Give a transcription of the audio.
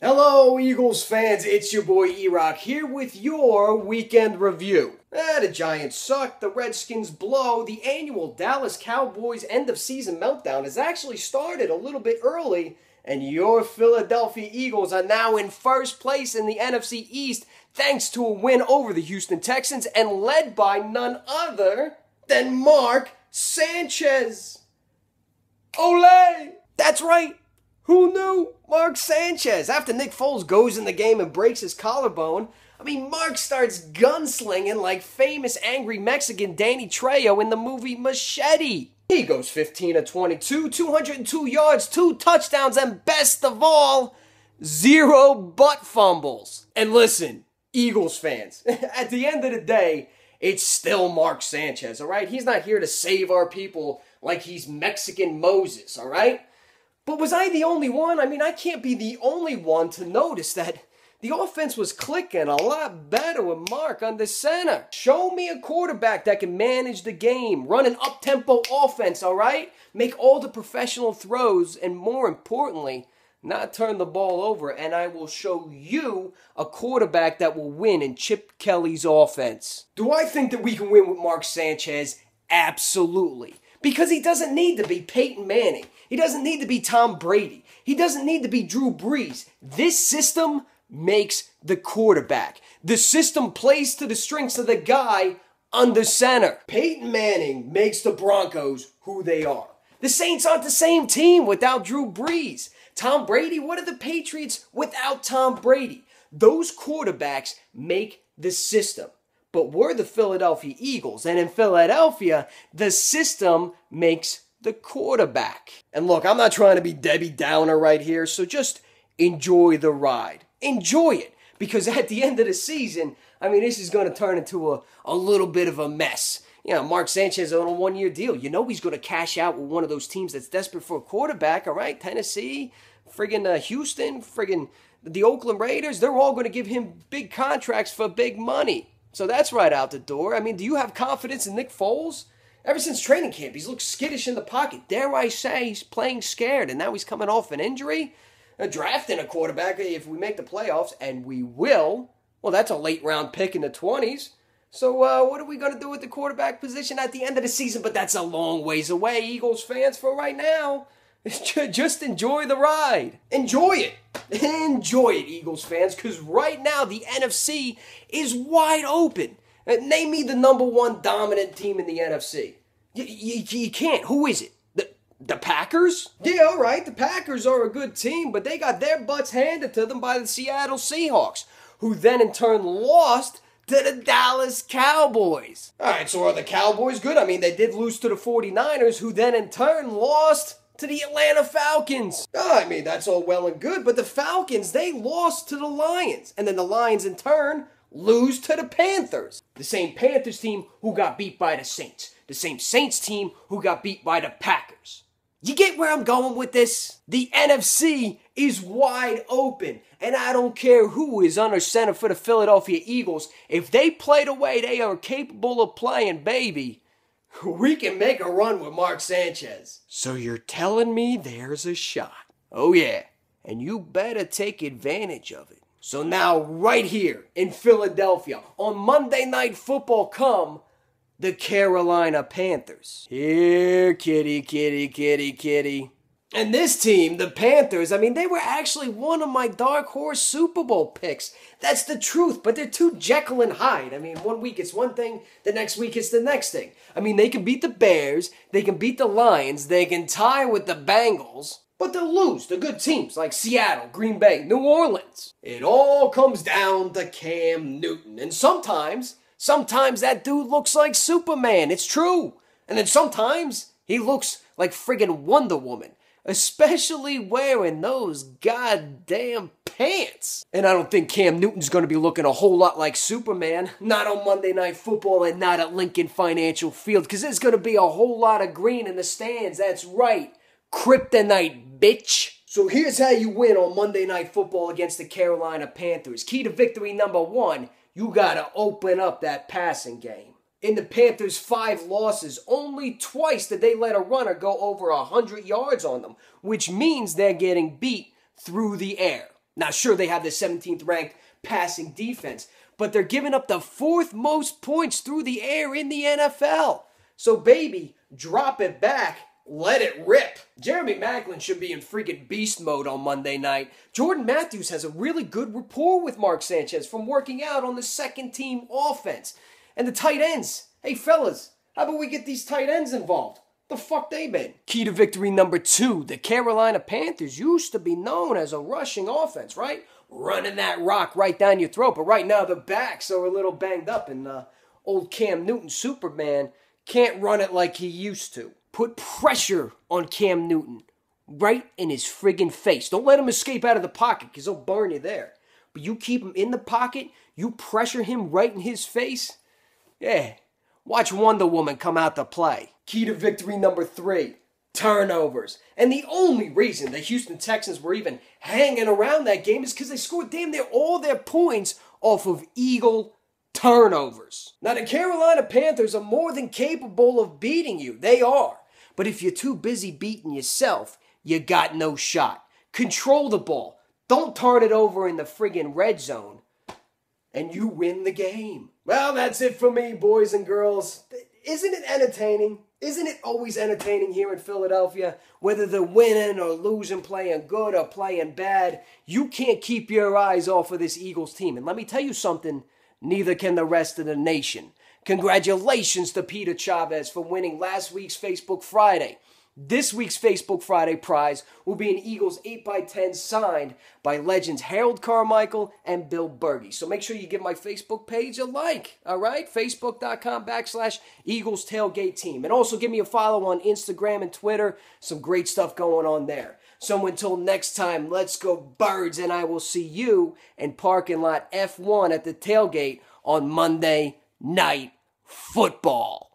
Hello, Eagles fans. It's your boy EROCK here with your weekend review. The Giants suck, the Redskins blow. The annual Dallas Cowboys end-of-season meltdown has actually started a little bit early, and your Philadelphia Eagles are now in first place in the NFC East thanks to a win over the Houston Texans and led by none other than Mark Sanchez. Ole! That's right. Who knew? Mark Sanchez. After Nick Foles goes in the game and breaks his collarbone, Mark starts gunslinging like famous angry Mexican Danny Trejo in the movie Machete. He goes 15 of 22, 202 yards, 2 touchdowns, and best of all, 0 butt fumbles. And listen, Eagles fans, at the end of the day, it's still Mark Sanchez, all right? He's not here to save our people like he's Mexican Moses, all right? But was I the only one? I can't be the only one to notice that the offense was clicking a lot better with Mark under center. Show me a quarterback that can manage the game, run an up-tempo offense, all right? Make all the professional throws, and more importantly, not turn the ball over, and I will show you a quarterback that will win in Chip Kelly's offense. Do I think that we can win with Mark Sanchez? Absolutely. Because he doesn't need to be Peyton Manning. He doesn't need to be Tom Brady. He doesn't need to be Drew Brees. This system makes the quarterback. The system plays to the strengths of the guy under center. Peyton Manning makes the Broncos who they are. The Saints aren't the same team without Drew Brees. Tom Brady, what are the Patriots without Tom Brady? Those quarterbacks make the system. But we're the Philadelphia Eagles, and in Philadelphia, the system makes the quarterback. And look, I'm not trying to be Debbie Downer right here, so just enjoy the ride. Enjoy it, because at the end of the season, this is going to turn into a little bit of a mess. Mark Sanchez on a one-year deal. He's going to cash out with one of those teams that's desperate for a quarterback, all right? Tennessee, friggin' Houston, friggin' the Oakland Raiders, they're all going to give him big contracts for big money. So that's right out the door. Do you have confidence in Nick Foles? Ever since training camp, he's looked skittish in the pocket. Dare I say, he's playing scared, and now he's coming off an injury. Drafting a quarterback, if we make the playoffs, and we will, well, that's a late-round pick in the 20s. So what are we going to do with the quarterback position at the end of the season? But that's a long ways away, Eagles fans, for right now. Just enjoy the ride. Enjoy it. Enjoy it, Eagles fans, because right now the NFC is wide open. Name me the number one dominant team in the NFC. You can't. Who is it? The Packers? Yeah, all right. The Packers are a good team, but they got their butts handed to them by the Seattle Seahawks, who then in turn lost to the Dallas Cowboys. All right, so are the Cowboys good? They did lose to the 49ers, who then in turn lost to the Atlanta Falcons. That's all well and good, but the Falcons, they lost to the Lions. And then the Lions, in turn, lose to the Panthers. The same Panthers team who got beat by the Saints. The same Saints team who got beat by the Packers. You get where I'm going with this? The NFC is wide open. And I don't care who is under center for the Philadelphia Eagles. If they play the way they are capable of playing, baby, we can make a run with Mark Sanchez. So you're telling me there's a shot? Oh yeah, and you better take advantage of it. So now right here in Philadelphia, on Monday Night Football come the Carolina Panthers. Here, kitty, kitty, kitty, kitty. And this team, the Panthers, they were actually one of my dark horse Super Bowl picks. That's the truth, but they're too Jekyll and Hyde. One week it's one thing, the next week it's the next thing. They can beat the Bears, they can beat the Lions, they can tie with the Bengals, but they'll lose to good teams like Seattle, Green Bay, New Orleans. It all comes down to Cam Newton. And sometimes that dude looks like Superman. It's true. And then sometimes he looks like friggin' Wonder Woman. Especially wearing those goddamn pants. And I don't think Cam Newton's going to be looking a whole lot like Superman. Not on Monday Night Football and not at Lincoln Financial Field. Because there's going to be a whole lot of green in the stands. That's right. Kryptonite, bitch. So here's how you win on Monday Night Football against the Carolina Panthers. Key to victory number 1, you got to open up that passing game. In the Panthers' 5 losses, only twice did they let a runner go over 100 yards on them, which means they're getting beat through the air. Now, sure, they have the 17th ranked passing defense, but they're giving up the 4th most points through the air in the NFL. So, baby, drop it back. Let it rip. Jeremy Maclin should be in freaking beast mode on Monday night. Jordan Matthews has a really good rapport with Mark Sanchez from working out on the second team offense. And the tight ends. Hey, fellas, how about we get these tight ends involved? The fuck they been? Key to victory number 2. The Carolina Panthers used to be known as a rushing offense, right? Running that rock right down your throat. But right now the backs are a little banged up and old Cam Newton, Superman, can't run it like he used to. Put pressure on Cam Newton right in his friggin' face. Don't let him escape out of the pocket because he'll burn you there. But you keep him in the pocket, you pressure him right in his face. Yeah, watch Wonder Woman come out to play. Key to victory number 3, turnovers. And the only reason the Houston Texans were even hanging around that game is because they scored damn near all their points off of Eagle turnovers. Now, the Carolina Panthers are more than capable of beating you. They are. But if you're too busy beating yourself, you got no shot. Control the ball. Don't turn it over in the friggin' red zone. And you win the game. Well, that's it for me, boys and girls. Isn't it entertaining? Isn't it always entertaining here in Philadelphia? Whether they're winning or losing, playing good or playing bad, you can't keep your eyes off of this Eagles team. And let me tell you something, neither can the rest of the nation. Congratulations to Peter Chavez for winning last week's Facebook Friday. This week's Facebook Friday prize will be an Eagles 8x10 signed by legends Harold Carmichael and Bill Berge. So make sure you give my Facebook page a like, all right? Facebook.com/Eagles Tailgate Team. And also give me a follow on Instagram and Twitter. Some great stuff going on there. So until next time, let's go Birds, and I will see you in parking lot F1 at the tailgate on Monday Night Football.